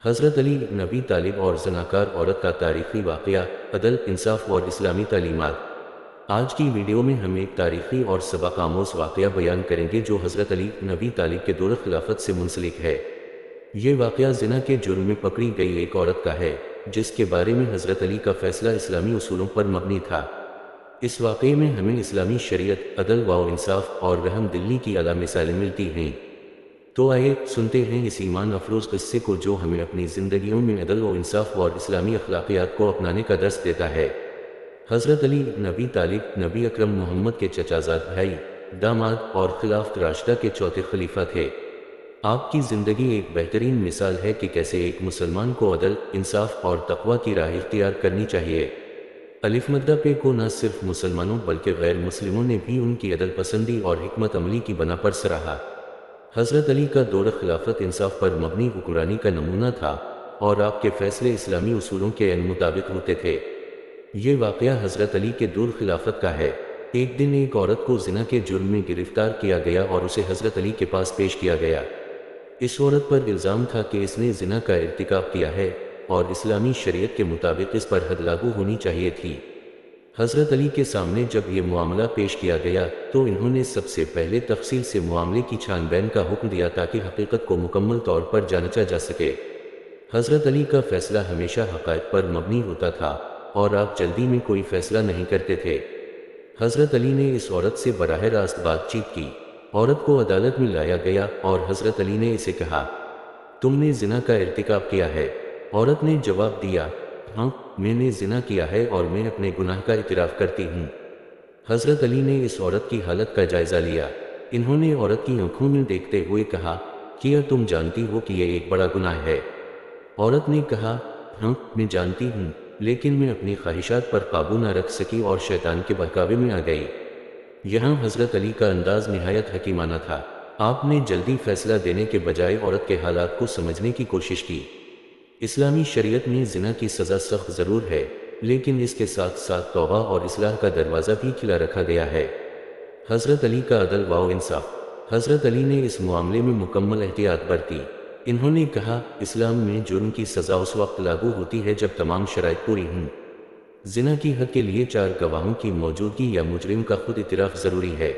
حضرت علی بن ابی طالب اور زناکار عورت کا تاریخی واقعہ، عدل، انصاف اور اسلامی تعلیمات۔ آج کی ویڈیو میں ہم ایک تاریخی اور سبق آموز واقعہ بیان کریں گے جو حضرت علی بن ابی طالب کے دور خلافت سے منسلک ہے۔ یہ واقعہ زنا کے جرم میں پکڑی گئی ایک عورت کا ہے، جس کے بارے میں حضرت علی کا فیصلہ اسلامی اصولوں پر مبنی تھا۔ اس واقعے میں ہمیں اسلامی شریعت، عدل و انصاف اور رحم دلی کی اعلیٰ مثالیں ملتی ہیں۔ تو آئیے سنتے ہیں اس ایمان افروز قصے کو جو ہمیں اپنی زندگیوں میں عدل و انصاف اور اسلامی اخلاقیات کو اپنانے کا درس دیتا ہے۔ حضرت علی بن ابی طالب نبی اکرم محمد کے چچا زاد بھائی، داماد اور خلافت راشدہ کے چوتھے خلیفہ تھے۔ آپ کی زندگی ایک بہترین مثال ہے کہ کیسے ایک مسلمان کو عدل، انصاف اور تقوی کی راہ اختیار کرنی چاہیے۔ الف مدہ پہ کو نہ صرف مسلمانوں بلکہ غیر مسلموں نے بھی ان کی عدل پسندی اور حکمت عملی کی بنا پر سراہا۔ حضرت علی کا دور خلافت انصاف پر مبنی حکمرانی کا نمونہ تھا اور آپ کے فیصلے اسلامی اصولوں کے عین مطابق ہوتے تھے۔ یہ واقعہ حضرت علی کے دور خلافت کا ہے۔ ایک دن ایک عورت کو زنا کے جرم میں گرفتار کیا گیا اور اسے حضرت علی کے پاس پیش کیا گیا۔ اس عورت پر الزام تھا کہ اس نے زنا کا ارتکاب کیا ہے اور اسلامی شریعت کے مطابق اس پر حد لاگو ہونی چاہیے تھی۔ حضرت علی کے سامنے جب یہ معاملہ پیش کیا گیا تو انہوں نے سب سے پہلے تفصیل سے معاملے کی چھان بین کا حکم دیا تاکہ حقیقت کو مکمل طور پر جانچا جا سکے۔ حضرت علی کا فیصلہ ہمیشہ حقائق پر مبنی ہوتا تھا اور آپ جلدی میں کوئی فیصلہ نہیں کرتے تھے۔ حضرت علی نے اس عورت سے براہ راست بات چیت کی۔ عورت کو عدالت میں لایا گیا اور حضرت علی نے اسے کہا، تم نے زنا کا ارتکاب کیا ہے؟ عورت نے جواب دیا، ہاں، میں نے زنا کیا ہے اور میں اپنے گناہ کا اعتراف کرتی ہوں۔ حضرت علی نے اس عورت کی حالت کا جائزہ لیا۔ انہوں نے عورت کی آنکھوں میں دیکھتے ہوئے کہا، کیا تم جانتی ہو کہ یہ ایک بڑا گناہ ہے؟ عورت نے کہا، ہاں، میں جانتی ہوں، لیکن میں اپنی خواہشات پر قابو نہ رکھ سکی اور شیطان کے بہکاوے میں آ گئی۔ یہاں حضرت علی کا انداز نہایت حکیمانہ تھا۔ آپ نے جلدی فیصلہ دینے کے بجائے عورت کے حالات کو سمجھنے کی کوشش کی۔ اسلامی شریعت میں زنا کی سزا سخت ضرور ہے، لیکن اس کے ساتھ ساتھ توبہ اور اصلاح کا دروازہ بھی کھلا رکھا گیا ہے۔ حضرت علی کا عدل و انصاف۔ حضرت علی نے اس معاملے میں مکمل احتیاط برتی۔ انہوں نے کہا، اسلام میں جرم کی سزا اس وقت لاگو ہوتی ہے جب تمام شرائط پوری ہوں۔ زنا کی حد کے لیے 4 گواہوں کی موجودگی یا مجرم کا خود اعتراف ضروری ہے۔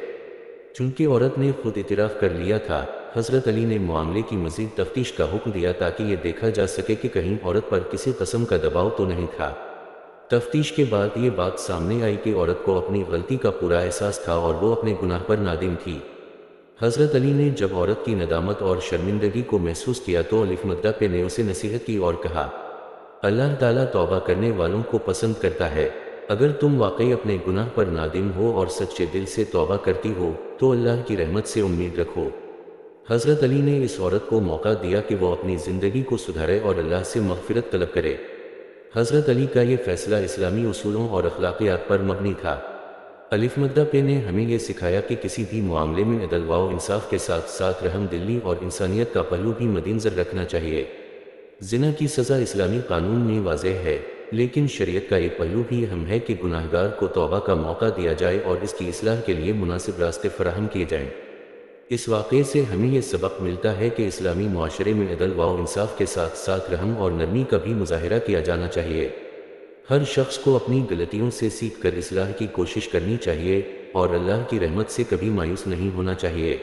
چونکہ عورت نے خود اعتراف کر لیا تھا، حضرت علی نے معاملے کی مزید تفتیش کا حکم دیا تاکہ یہ دیکھا جا سکے کہ کہیں عورت پر کسی قسم کا دباؤ تو نہیں تھا۔ تفتیش کے بعد یہ بات سامنے آئی کہ عورت کو اپنی غلطی کا پورا احساس تھا اور وہ اپنے گناہ پر نادم تھی۔ حضرت علی نے جب عورت کی ندامت اور شرمندگی کو محسوس کیا تو الف مدہ پہ نے اسے نصیحت کی اور کہا، اللہ تعالیٰ توبہ کرنے والوں کو پسند کرتا ہے۔ اگر تم واقعی اپنے گناہ پر نادم ہو اور سچے دل سے توبہ کرتی ہو تو اللہ کی رحمت سے امید رکھو۔ حضرت علی نے اس عورت کو موقع دیا کہ وہ اپنی زندگی کو سدھارے اور اللہ سے مغفرت طلب کرے۔ حضرت علی کا یہ فیصلہ اسلامی اصولوں اور اخلاقیات پر مبنی تھا۔ الف مدہ پہ نے ہمیں یہ سکھایا کہ کسی بھی معاملے میں عدل و انصاف کے ساتھ ساتھ رحم دلی اور انسانیت کا پہلو بھی مدنظر رکھنا چاہیے۔ زنا کی سزا اسلامی قانون میں واضح ہے، لیکن شریعت کا یہ پہلو بھی اہم ہے کہ گناہ گار کو توبہ کا موقع دیا جائے اور اس کی اصلاح کے لیے مناسب راستے فراہم کیے جائیں۔ اس واقعے سے ہمیں یہ سبق ملتا ہے کہ اسلامی معاشرے میں عدل و انصاف کے ساتھ ساتھ رحم اور نرمی کا بھی مظاہرہ کیا جانا چاہیے۔ ہر شخص کو اپنی غلطیوں سے سیکھ کر اصلاح کی کوشش کرنی چاہیے اور اللہ کی رحمت سے کبھی مایوس نہیں ہونا چاہیے۔